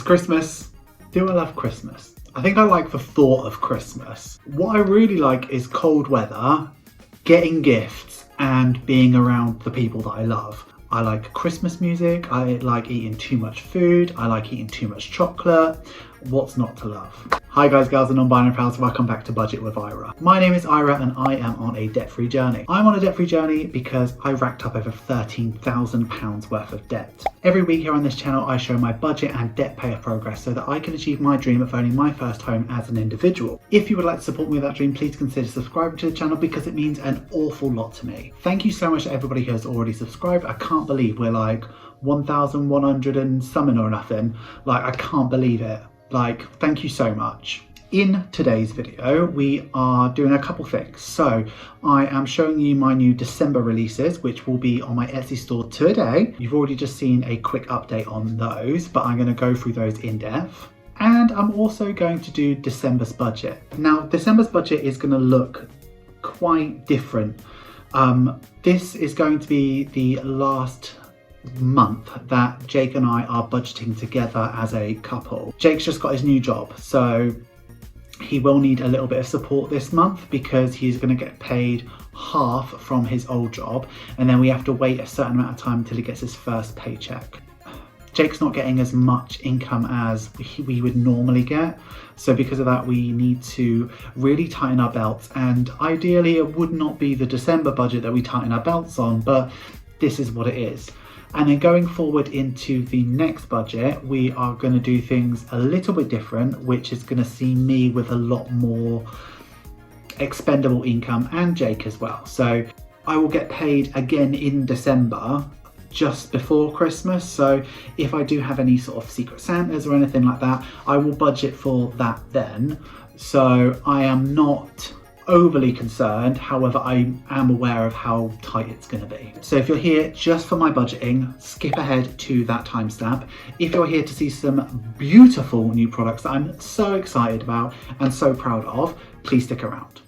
Christmas. Do I love Christmas? I think I like the thought of Christmas. What I really like is cold weather, getting gifts, and being around the people that I love. I like Christmas music, I like eating too much food, I like eating too much chocolate. What's not to love? Hi guys, gals and non-binary pals, welcome back to Budget with Ira. My name is Ira and I am on a debt-free journey. I'm on a debt-free journey because I racked up over £13,000 worth of debt. Every week here on this channel I show my budget and debt payer progress so that I can achieve my dream of owning my first home as an individual. If you would like to support me with that dream, please consider subscribing to the channel because it means an awful lot to me. Thank you so much to everybody who has already subscribed. I can't believe we're like 1,100 and something or nothing. Like, I can't believe it. Like, thank you so much. In today's video, we are doing a couple things. So I am showing you my new December releases, which will be on my Etsy store today. You've already just seen a quick update on those, but I'm going to go through those in depth. And I'm also going to do December's budget. Now, December's budget is going to look quite different. This is going to be the last month that Jake and I are budgeting together as a couple. Jake's just got his new job, so he will need a little bit of support this month because he's going to get paid half from his old job, and then we have to wait a certain amount of time until he gets his first paycheck. Jake's not getting as much income as we would normally get, so because of that we need to really tighten our belts, and ideally it would not be the December budget that we tighten our belts on, but this is what it is. And then going forward into the next budget, we are going to do things a little bit different, which is going to see me with a lot more expendable income, and Jake as well. So I will get paid again in December, just before Christmas. So if I do have any sort of Secret Santas or anything like that, I will budget for that then. So I am not overly concerned, however I am aware of how tight it's going to be. So if you're here just for my budgeting, skip ahead to that timestamp. If you're here to see some beautiful new products that I'm so excited about and so proud of, please stick around.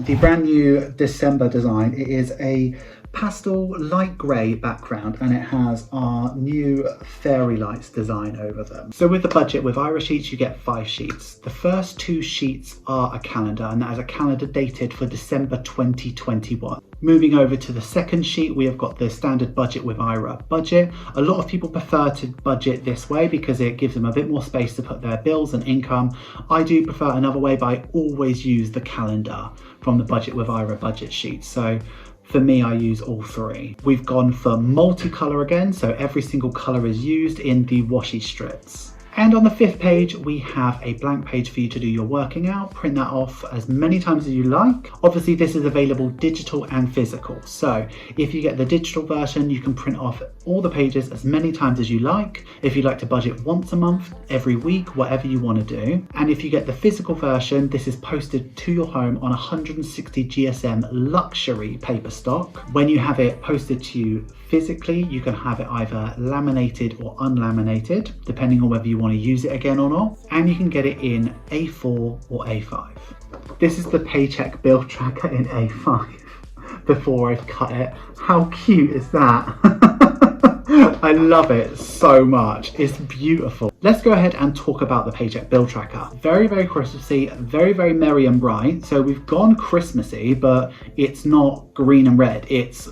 The brand new December design, it is a pastel light grey background and it has our new fairy lights design over them. So with the Budget with Ira sheets you get 5 sheets. The first 2 sheets are a calendar, and that is a calendar dated for December 2021. Moving over to the second sheet, we have got the standard Budget with Ira budget. A lot of people prefer to budget this way because it gives them a bit more space to put their bills and income. I do prefer another way, but I always use the calendar from the Budget with Ira budget sheet. So for me, I use all 3. We've gone for multicolour again, so every single colour is used in the washi strips. And on the 5th page, we have a blank page for you to do your working out. Print that off as many times as you like. Obviously, this is available digital and physical. So if you get the digital version, you can print off all the pages as many times as you like. If you like to budget once a month, every week, whatever you want to do. And if you get the physical version, this is posted to your home on 160 GSM luxury paper stock. When you have it posted to you physically, you can have it either laminated or unlaminated, depending on whether you want to use it again or not, and you can get it in A4 or A5. This is the paycheck bill tracker in A5 before I've cut it. How cute is that? I love it so much. It's beautiful. Let's go ahead and talk about the paycheck bill tracker. Very, very Christmassy, very, very merry and bright. So we've gone Christmassy, but it's not green and red. It's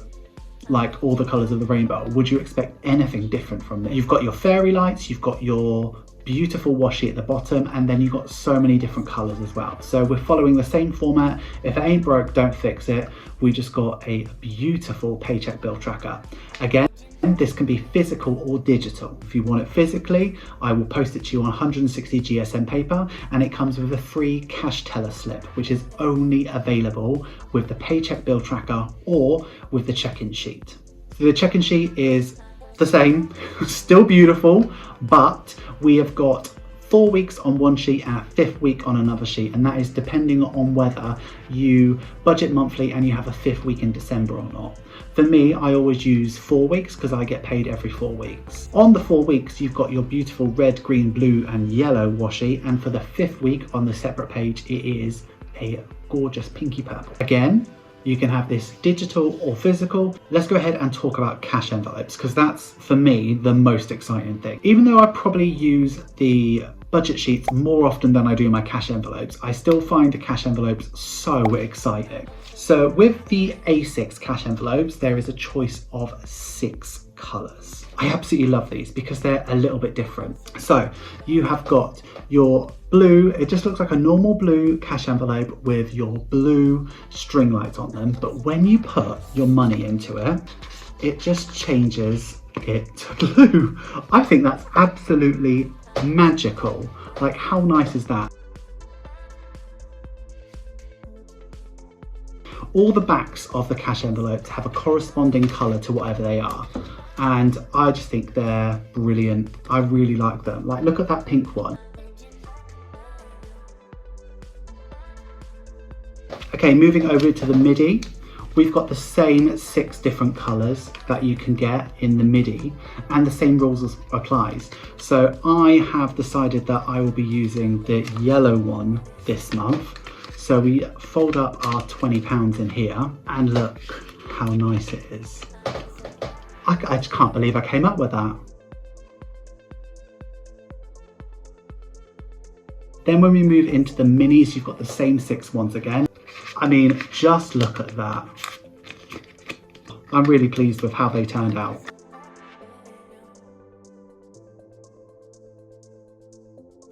like all the colours of the rainbow. Would you expect anything different from this? You've got your fairy lights, you've got your beautiful washi at the bottom, and then you've got so many different colours as well. So we're following the same format. If it ain't broke, don't fix it. We just got a beautiful paycheck bill tracker. Again, this can be physical or digital. If you want it physically, I will post it to you on 160 GSM paper, and it comes with a free cash teller slip, which is only available with the paycheck bill tracker or with the check-in sheet. So the check-in sheet is the same, still beautiful, but we have got 4 weeks on one sheet and a 5th week on another sheet, and that is depending on whether you budget monthly and you have a 5th week in December or not. For me, I always use 4 weeks because I get paid every 4 weeks. On the 4 weeks, you've got your beautiful red, green, blue and yellow washi, and for the 5th week on the separate page, it is a gorgeous pinky purple. Again, You can have this digital or physical. Let's go ahead and talk about cash envelopes, because that's, for me, the most exciting thing. Even though I probably use the budget sheets more often than I do my cash envelopes, I still find the cash envelopes so exciting. So with the A6 cash envelopes, there is a choice of 6 colours. I absolutely love these because they're a little bit different. So you have got your blue, it just looks like a normal blue cash envelope with your blue string lights on them. But when you put your money into it, it just changes it to blue. I think that's absolutely magical. Like, how nice is that? All the backs of the cash envelopes have a corresponding colour to whatever they are. And I just think they're brilliant. I really like them. Like, look at that pink one. Okay, moving over to the MIDI. We've got the same 6 different colours that you can get in the MIDI, and the same rules applies. So I have decided that I will be using the yellow one this month. So we fold up our £20 in here, and look how nice it is. I just can't believe I came up with that. Then when we move into the minis, you've got the same 6 ones again. I mean, just look at that. I'm really pleased with how they turned out.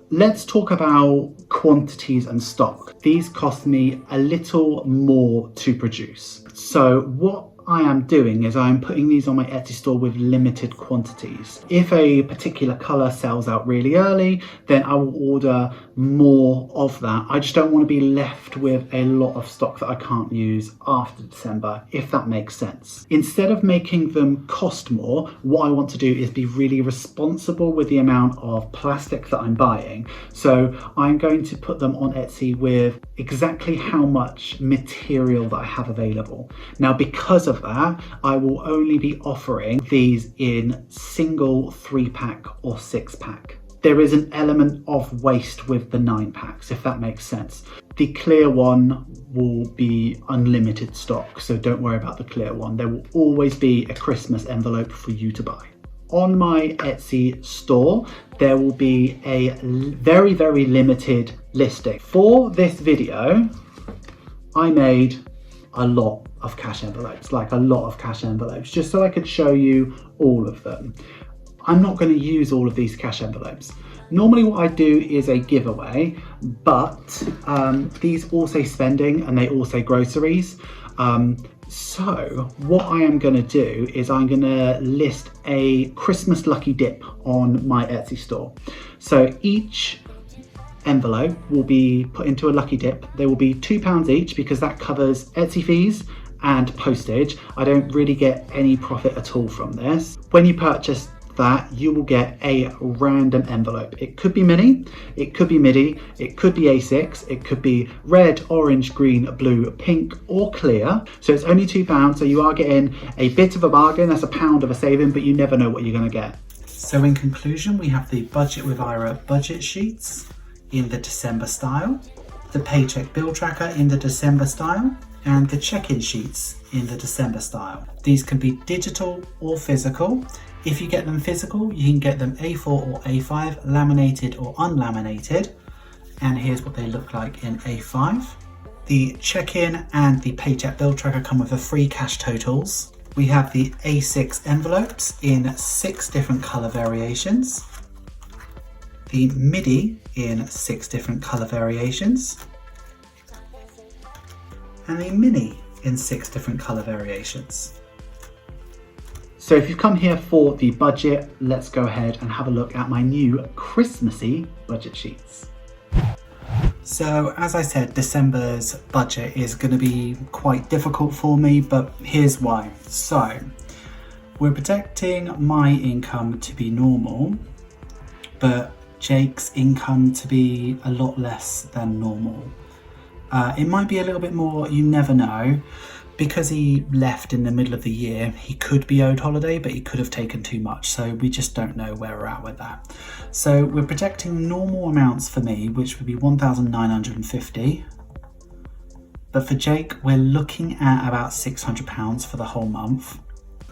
Let's talk about quantities and stock. These cost me a little more to produce. So what I am doing is I'm putting these on my Etsy store with limited quantities. If a particular colour sells out really early, then I will order more of that. I just don't want to be left with a lot of stock that I can't use after December, if that makes sense. Instead of making them cost more, what I want to do is be really responsible with the amount of plastic that I'm buying. So I'm going to put them on Etsy with exactly how much material that I have available. Now, because of that, I will only be offering these in single 3-pack or 6-pack. There is an element of waste with the 9-packs, if that makes sense. The clear one will be unlimited stock, so don't worry about the clear one. There will always be a Christmas envelope for you to buy. On my Etsy store, there will be a very, very limited listing. For this video, I made a lot of cash envelopes, like a lot of cash envelopes, just so I could show you all of them. I'm not going to use all of these cash envelopes. Normally what I do is a giveaway, but these all say spending and they all say groceries. So what I am going to do is I'm going to list a Christmas lucky dip on my Etsy store. So each envelope will be put into a lucky dip. They will be £2 each because that covers Etsy fees and postage. I don't really get any profit at all from this. When you purchase that, you will get a random envelope. It could be mini, it could be MIDI, it could be A6, it could be red, orange, green, blue, pink, or clear. So it's only £2, so you are getting a bit of a bargain. That's £1 of a saving, but you never know what you're going to get. So in conclusion, we have the Budget with Ira budget sheets in the December style, the paycheck bill tracker in the December style, and the check-in sheets in the December style. These can be digital or physical. If you get them physical, you can get them A4 or A5, laminated or unlaminated. And here's what they look like in A5. The check-in and the paycheck bill tracker come with the free cash totals. We have the A6 envelopes in 6 different color variations. The MIDI in 6 different color variations. And the mini in 6 different color variations. So if you've come here for the budget, let's go ahead and have a look at my new Christmassy budget sheets. So as I said, December's budget is going to be quite difficult for me, but here's why. So we're projecting my income to be normal, but Jake's income to be a lot less than normal. It might be a little bit more, you never know. Because he left in the middle of the year, he could be owed holiday, but he could have taken too much. So we just don't know where we're at with that. So we're projecting normal amounts for me, which would be 1,950. But for Jake, we're looking at about £600 for the whole month.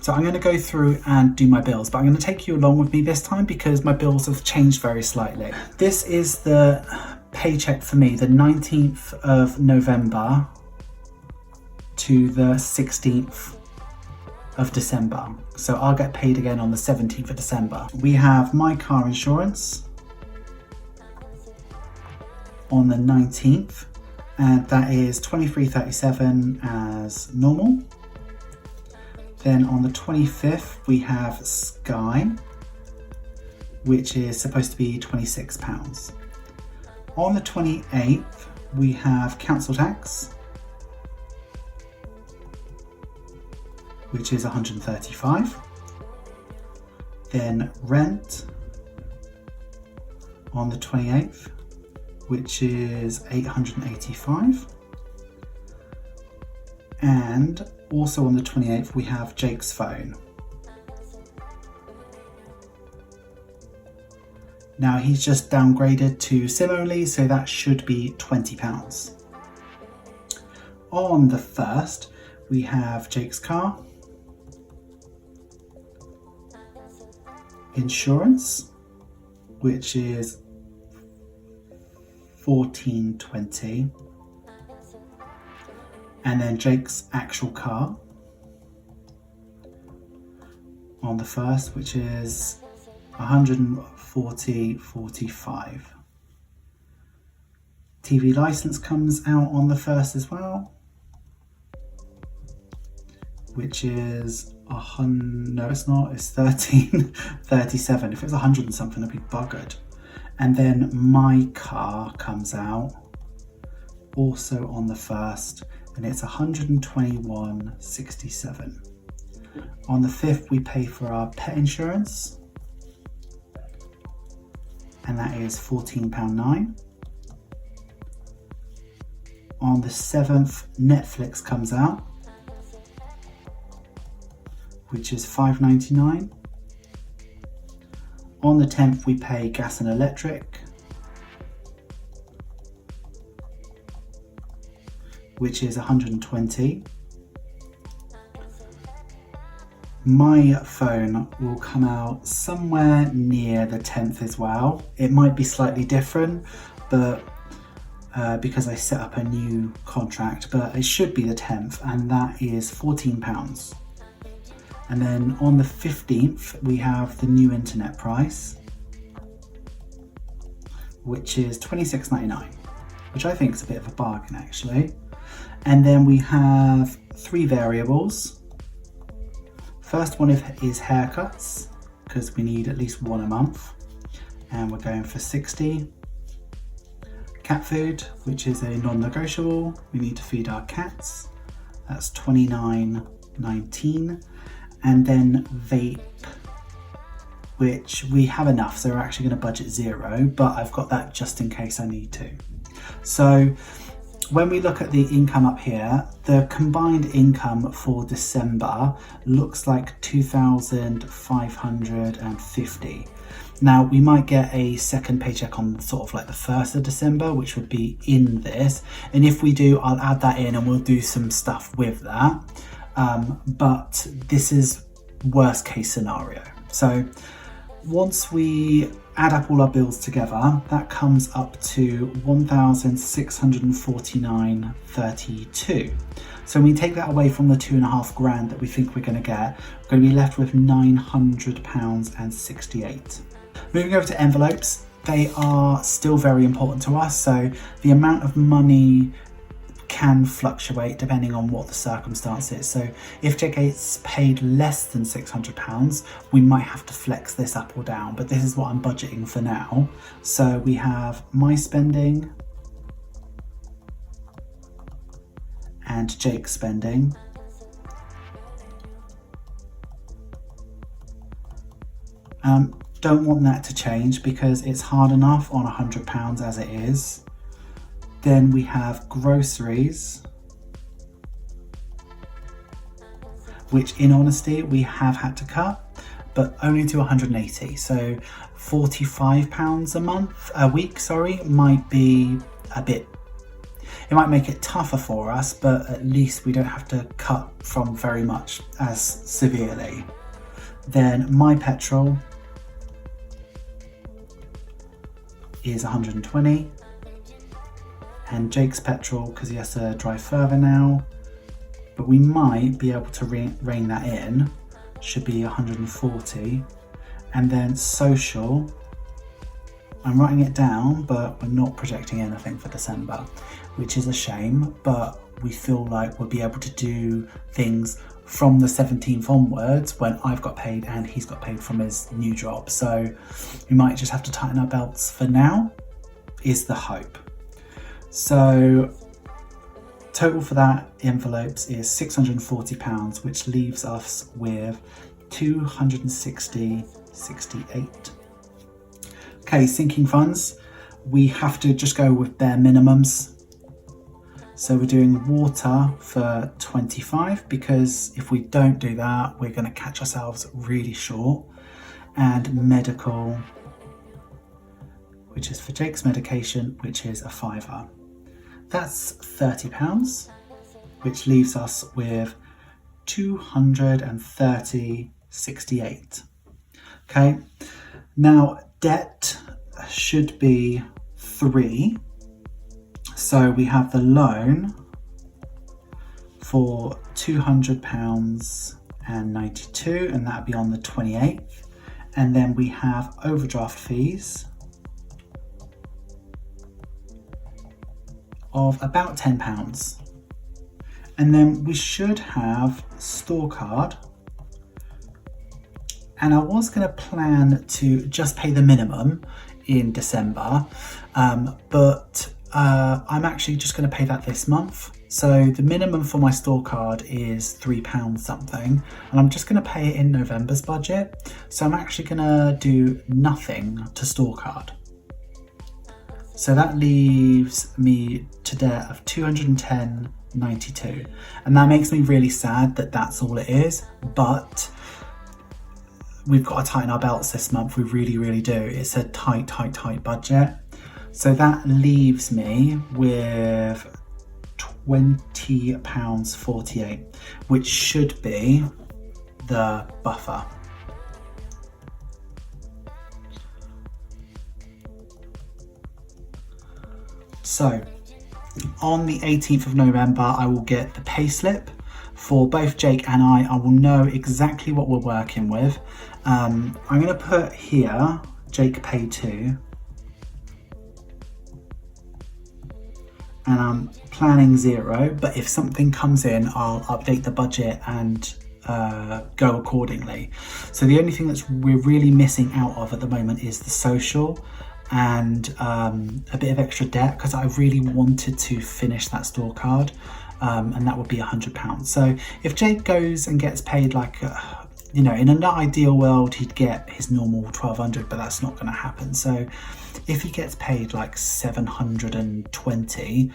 So I'm going to go through and do my bills, but I'm going to take you along with me this time because my bills have changed very slightly. This is the paycheck for me, the 19th of November to the 16th of December. So I'll get paid again on the 17th of December. We have my car insurance on the 19th, and that is £23.37 as normal. Then on the 25th we have Sky, which is supposed to be £26. On the 28th we have council tax, which is £135. Then rent on the 28th, which is £885. And also on the 28th we have Jake's phone. Now he's just downgraded to SIM only, so that should be £20. On the 1st we have Jake's car, insurance, which is £14.20, and then Jake's actual car on the 1st, which is £140.45. TV license comes out on the 1st as well, which is no, it's not, it's £13.37. If it was 100 and something, I'd be buggered. And then my car comes out also on the 1st, and it's £121.67. On the 5th we pay for our pet insurance, and that is £14.09. On the 7th Netflix comes out, which is £5.99. On the 10th we pay gas and electric, which is £120. My phone will come out somewhere near the 10th as well. It might be slightly different, but because I set up a new contract, but it should be the 10th, and that is £14. And then on the 15th we have the new internet price, which is £26.99, which I think is a bit of a bargain actually. And then we have 3 variables. First one is haircuts, because we need at least one a month, and we're going for 60. Cat food, which is a non-negotiable, we need to feed our cats, that's £29.19. And then vape, which we have enough, so we're actually going to budget £0, but I've got that just in case I need to. So when we look at the income up here, the combined income for December looks like £2,550. Now we might get a second paycheck on sort of like the 1st of December, which would be in this, and if we do, I'll add that in and we'll do some stuff with that. But this is worst case scenario. So once we add up all our bills together, that comes up to £1,649.32. So when we take that away from the £2,500 that we think we're going to get, we're going to be left with £900.68. Moving over to envelopes, they are still very important to us. So the amount of money can fluctuate depending on what the circumstance is. So if Jake gets paid less than £600, we might have to flex this up or down, but this is what I'm budgeting for now. So we have my spending and Jake's spending. Don't want that to change because it's hard enough on £100 as it is. Then we have groceries, which in honesty we have had to cut, but only to 180. So £45 a week, might be a bit, It might make it tougher for us, but at least we don't have to cut from very much as severely. Then my petrol is 120, and Jake's petrol, because he has to drive further now, but we might be able to rein that in, should be 140. And then social, I'm writing it down, but we're not projecting anything for December, which is a shame, but we feel like we'll be able to do things from the 17th onwards when I've got paid and he's got paid from his new job. So we might just have to tighten our belts for now, is the hope. So total for that envelopes is £640, which leaves us with 260.68. Okay, sinking funds, we have to just go with bare minimums. So we're doing water for 25, because if we don't do that, we're going to catch ourselves really short. And medical, which is for Jake's medication, which is a £5. That's £30, which leaves us with 230.68. Okay, now debt should be 3. So we have the loan for £200.92, and that'd be on the 28th. And then we have overdraft fees of about £10. And then we should have store card. And I was going to plan to just pay the minimum in December, but I'm actually just going to pay that this month. So the minimum for my store card is £3 something, and I'm just going to pay it in November's budget. So I'm actually going to do nothing to store card. So that leaves me to debt of 210.92, and that makes me really sad that that's all it is, but we've got to tighten our belts this month. We really, really do. It's a tight budget. So that leaves me with £20.48, which should be the buffer. So on the 18th of November, I will get the payslip for both Jake and I will know exactly what we're working with. I'm going to put here, Jake paid 2. And I'm planning 0, but if something comes in, I'll update the budget and go accordingly. So the only thing we're really missing out of at the moment is the social and a bit of extra debt, because I really wanted to finish that store card, and that would be £100. So if Jake goes and gets paid like, in an ideal world, he'd get his normal 1,200, but that's not going to happen. So if he gets paid like 720,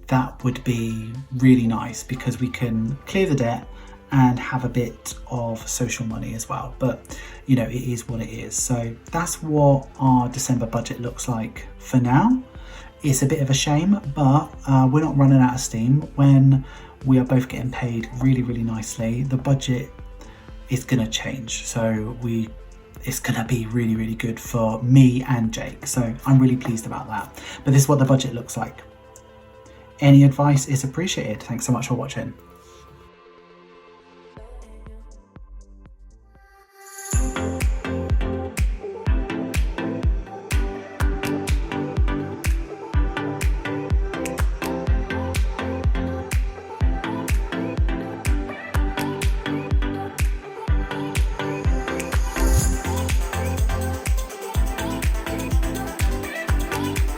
that would be really nice, because we can clear the debt and have a bit of social money as well. But it is what it is. So that's what our December budget looks like for now. It's a bit of a shame, but we're not running out of steam. When we are both getting paid really, really nicely, the budget is going to change. So it's going to be really, really good for me and Jake. So I'm really pleased about that. But this is what the budget looks like. Any advice is appreciated. Thanks so much for watching.